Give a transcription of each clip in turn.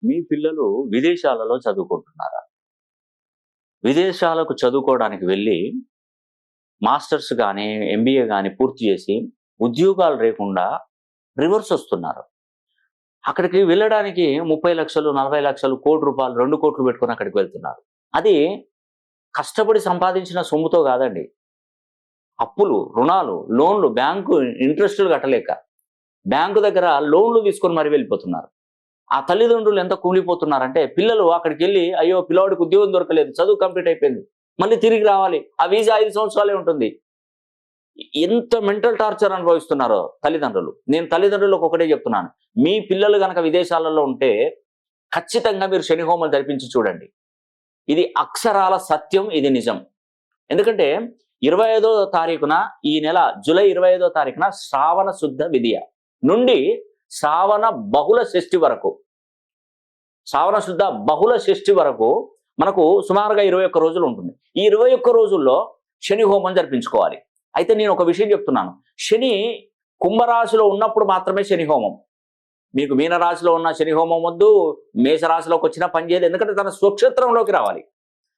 మీ పిల్లలు విదేశాలలో చదువుకుంటున్నారా? విదేశాలకు చదువుకోవడానికి వెళ్ళి మాస్టర్స్ గాని, ఎంబీఏ గాని పూర్తి చేసి ఉద్యోగాలు లేకుండా రివర్స్ వస్తున్నారు. అక్కడికి వెళ్ళడానికి 30,00,000, 40,00,000, రూ. 1,00,000, 2,00,00,000 పెట్టుకొని అక్కడికి వెళ్తున్నారు. అది కష్టపడి సంపాదించిన సొమ్ముతో కాదండి. అప్పులు, రుణాలు, లోన్లు, బ్యాంకు ఇంట్రెస్టులు కట్టలేక బ్యాంకు దగ్గర లోన్లు తీసుకొని మరి వెళ్ళిపోతున్నారు. ఆ తల్లిదండ్రులు ఎంత కూలిపోతున్నారంటే పిల్లలు అక్కడికి వెళ్ళి అయ్యో పిల్లవాడికి ఉద్యోగం దొరకలేదు, చదువు కంప్లీట్ అయిపోయింది, మళ్ళీ తిరిగి రావాలి, ఆ వీసా 5 సంవత్సరాలే ఉంటుంది. ఎంత మెంటల్ టార్చర్ అనుభవిస్తున్నారో తల్లిదండ్రులు. నేను తల్లిదండ్రులకు ఒకటే చెప్తున్నాను, మీ పిల్లలు గనక విదేశాలలో ఉంటే ఖచ్చితంగా మీరు శని హోమం జరిపించి చూడండి. ఇది అక్షరాల సత్యం, ఇది నిజం. ఎందుకంటే 25వ తారీఖున ఈ నెల జూలై 25వ తారీఖున శ్రావణ శుద్ధ విదియ నుండి శ్రావణ బహుళ షష్ఠి వరకు, శ్రావణ శుద్ధ బహుళ షష్ఠి వరకు మనకు సుమారుగా 21 రోజులు ఉంటుంది. ఈ 21 రోజుల్లో శని హోమం జరిపించుకోవాలి. అయితే నేను ఒక విషయం చెప్తున్నాను, శని కుంభరాశిలో ఉన్నప్పుడు మాత్రమే శని హోమం. మీకు మీనరాశిలో ఉన్న శని హోమం వద్దు, మేషరాశిలోకి వచ్చినా పనిచేయదు. ఎందుకంటే తన స్వక్షేత్రంలోకి రావాలి.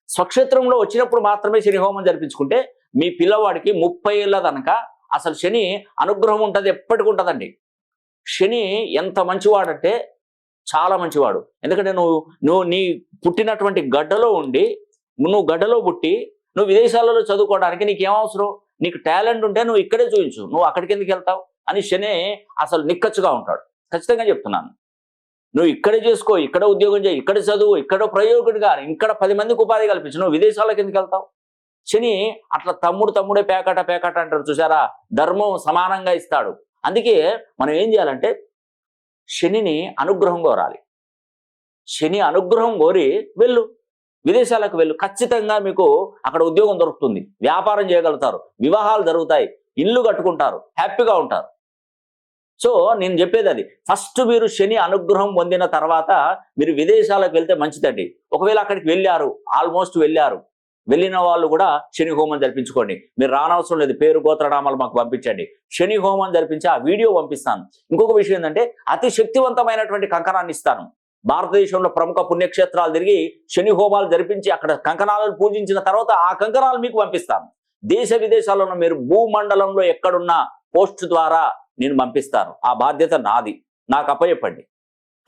స్వక్షేత్రంలో వచ్చినప్పుడు మాత్రమే శని హోమం జరిపించుకుంటే మీ పిల్లవాడికి 30 ఏళ్ళ కనుక అసలు శని అనుగ్రహం ఉంటుంది, ఎప్పటికి ఉంటుందండి. శని ఎంత మంచివాడంటే చాలా మంచివాడు. ఎందుకంటే నువ్వు నీ పుట్టినటువంటి గడ్డలో ఉండి, నువ్వు గడ్డలో పుట్టి నువ్వు విదేశాలలో చదువుకోవడానికి నీకేం అవసరం? నీకు టాలెంట్ ఉంటే నువ్వు ఇక్కడే చూపించు, నువ్వు అక్కడికి ఎందుకు వెళ్తావు అని శని అసలు నిక్కచ్చుగా ఉంటాడు. ఖచ్చితంగా చెప్తున్నాను, నువ్వు ఇక్కడే చేసుకో, ఇక్కడ ఉద్యోగం చేయి, ఇక్కడ చదువు, ఇక్కడ ప్రయోజకుడిగా ఇక్కడ 10 మందికి ఉపాధి కల్పించు, నువ్వు విదేశాలకు ఎందుకు వెళ్తావు? శని అట్లా తమ్ముడే పేకాట అంటారు చూసారా, ధర్మం సమానంగా ఇస్తాడు. అందుకే మనం ఏం చేయాలంటే శనిని అనుగ్రహం కోరాలి. శని అనుగ్రహం కోరి వెళ్ళు, విదేశాలకు వెళ్ళు. ఖచ్చితంగా మీకు అక్కడ ఉద్యోగం దొరుకుతుంది, వ్యాపారం చేయగలుగుతారు, వివాహాలు జరుగుతాయి, ఇల్లు కట్టుకుంటారు, హ్యాపీగా ఉంటారు. సో నేను చెప్పేది అది, ఫస్ట్ మీరు శని అనుగ్రహం పొందిన తర్వాత మీరు విదేశాలకు వెళ్తే మంచిదండి. ఒకవేళ అక్కడికి వెళ్ళారు, ఆల్మోస్ట్ వెళ్ళిన వాళ్ళు కూడా శని హోమం జరిపించుకోండి. మీరు రానవసరం లేదు, పేరు గోత్రనామాలు మాకు పంపించండి, శని హోమం జరిపించి ఆ వీడియో పంపిస్తాను. ఇంకొక విషయం ఏంటంటే అతి శక్తివంతమైనటువంటి కంకణాన్ని ఇస్తాను. భారతదేశంలో ప్రముఖ పుణ్యక్షేత్రాలు తిరిగి శని హోమాలు జరిపించి అక్కడ కంకణాలను పూజించిన తర్వాత ఆ కంకణాలు మీకు పంపిస్తాను. దేశ విదేశాల్లో మీరు భూమండలంలో ఎక్కడున్న పోస్ట్ ద్వారా నేను పంపిస్తాను. ఆ బాధ్యత నాది, నాకు అప్పచెప్పండి.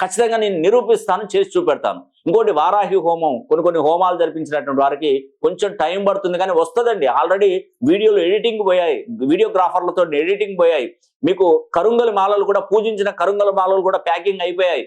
ఖచ్చితంగా నేను నిరూపిస్తాను, చేసి చూపెడతాను. ఇంకోటి వారాహి హోమం, కొన్ని హోమాలు జరిపించినటువంటి వారికి కొంచెం టైం పడుతుంది, కానీ వస్తుందండి. ఆల్రెడీ వీడియోలు ఎడిటింగ్ పోయాయి, వీడియోగ్రాఫర్లతో ఎడిటింగ్ పోయాయి. మీకు కరుంగలి మాలలు కూడా, పూజించిన కరుంగలి మాలలు కూడా ప్యాకింగ్ అయిపోయాయి.